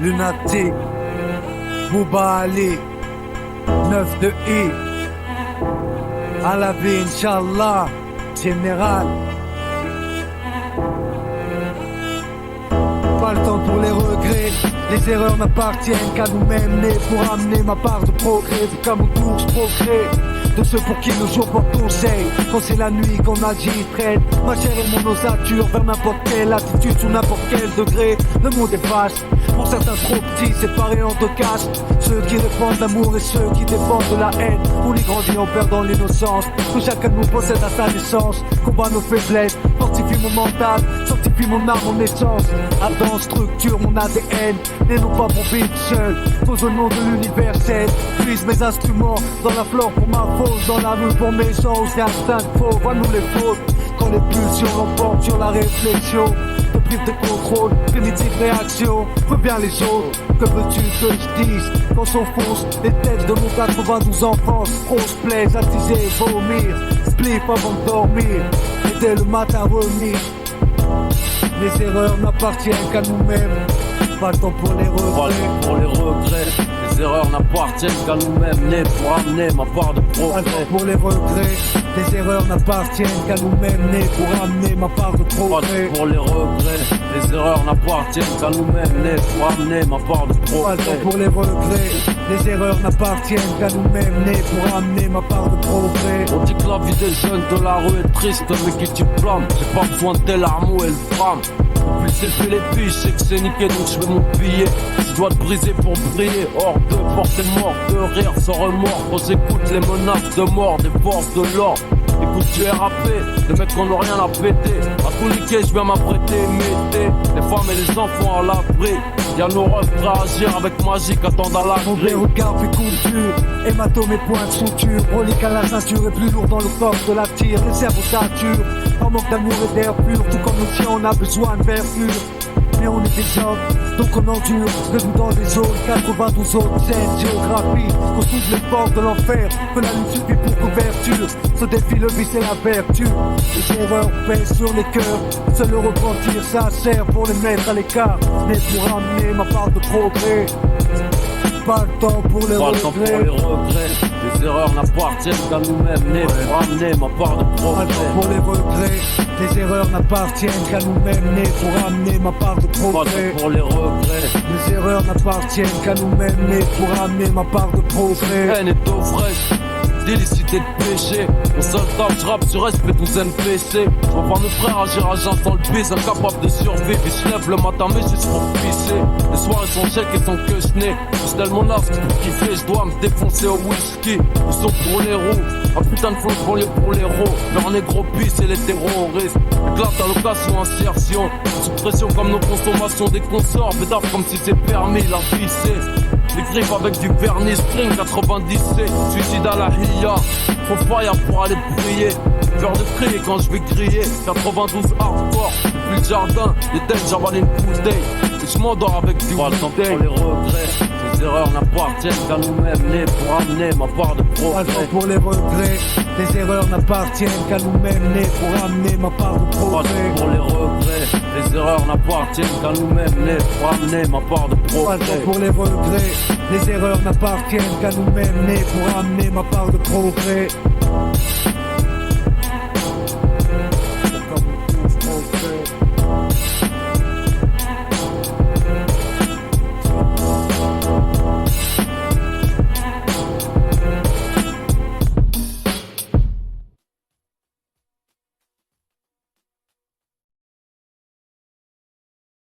Lunatic, Bouba Ali, 9 de I, à la vie, Inch'Allah, général. Pas le temps pour les regrets, les erreurs n'appartiennent qu'à nous-mêmes, nés pour amener ma part de progrès, vu qu'à mon tour je progrès. De ceux pour qui le jour porte conseil, quand c'est la nuit qu'on agit, traîne ma chair et mon ossature vers n'importe quelle attitude, sous n'importe quel degré. Le monde est vaste, pour certains trop petits, séparés en deux castes. Ceux qui répandent l'amour et ceux qui défendent de la haine. On y grandit en perdant l'innocence, que chacun de nous possède à sa naissance. Combat nos faiblesses, fortifie mon mental, sanctifie mon âme, mon essence. Adam structure mon ADN, n'est non pas pour vivre seul. Cause au nom de l'universel, puise mes instruments dans la flore pour ma faute. Dans la rue pour mes gens, c'est instinct de faux, vois-nous les fautes. Quand les pulsions l'emportent sur la réflexion, te prive de contrôle, primitive réaction, veux bien les autres. Que veux-tu que je dise quand s'enfonce les têtes de mon 92 enfance? Grosse plaise, attiser, vomir, spliff avant de dormir, et dès le matin revenir. Les erreurs n'appartiennent qu'à nous-mêmes, pas le temps pour les regrets. Les erreurs n'appartiennent qu'à nous-mêmes, nés pour amener ma part de progrès. Pour les regrets, les erreurs n'appartiennent qu'à nous-mêmes, nés pour amener ma part de progrès. Pour les regrets, les erreurs n'appartiennent qu'à nous-mêmes, nés pour amener ma part de progrès. Pour les regrets, les erreurs n'appartiennent qu'à nous-mêmes, nés pour amener ma part de progrès. On dit que la vie des jeunes de la rue est triste, mais qui tu blâmes? J'ai pas besoin de larmes ou elle drame. Plus c'est fait les piges, c'est que c'est niqué, donc je vais mon billet. Je dois te briser pour briller, hors de portée mort, de rire sans remords. Quand j'écoute les menaces de mort des forces de l'ordre, écoute du RAP, les mecs qui n'ont rien à péter. À tout niquer, je viens m'apprêter, mettez les femmes et les enfants à l'abri. Y'a nos refs prêts à agir avec magique, attendent à la grille. Mon regard plus couture, hématome et points de suture. Relique à la ceinture et plus lourd dans le coffre de la tire. Les cerveaux saturent, en manque d'amour et d'air pur. Tout comme nos chiens, on a besoin de verdure. Mais on est des hommes, donc on endure. Nous dans les zones, 92 autres scènes, géographie. Qu'on trouve les portes de l'enfer, que la lutte suffit pour couverture. Ce défi, le vice et la vertu. Les erreurs pèsent sur les cœurs. Seul le repentir, ça sert pour les mettre à l'écart. Mais pour amener ma part de progrès. Pas le temps pour les regrets. Les erreurs n'appartiennent qu'à nous-mêmes, nés pour amener ma part de progrès. Pas le temps pour les regrets. Les erreurs n'appartiennent qu'à nous-mêmes, nés pour amener ma part de progrès. Pour les regrets. Les erreurs n'appartiennent qu'à nous-mêmes, nés pour amener ma part de progrès. Haine et eau fraîche, délicité de péché. Mon seul taf, je rappe sur respect tous NPC. Je vois pas mes frères agir à jeun sans le bise, incapable de survivre. Et je lève le matin, mais juste pour pisser. Les soirées sont chèques et sont que je n'ai. Je tellement mon arse pour kiffer, je dois me défoncer au whisky. Ils sont pour les roues, un putain de flotte pour les roues. Leur négro pisse et les terroristes. Éclate à l'occasion, insertion. Sous pression comme nos consommations des consorts. Bédaf comme si c'est permis, la vie c'est. Les griffes avec du vernis, Spring 97. Suicide à la Hia, trop fire pour aller briller. Peur de crier quand je vais griller. 92 hardcore, depuis le jardin. Les têtes, j'avale une bouteille. Et je m'endors avec du bouteille. Les regrets, les erreurs n'appartiennent qu'à nous-mêmes, nés pour amener ma part de progrès. Pour les regrets, les erreurs n'appartiennent qu'à nous-mêmes, nés pour amener ma part de progrès. Pour les regrets, les erreurs n'appartiennent qu'à nous-mêmes, nés pour amener ma part de progrès. Pour les regrets, les erreurs n'appartiennent qu'à nous-mêmes, nés pour amener ma part de progrès.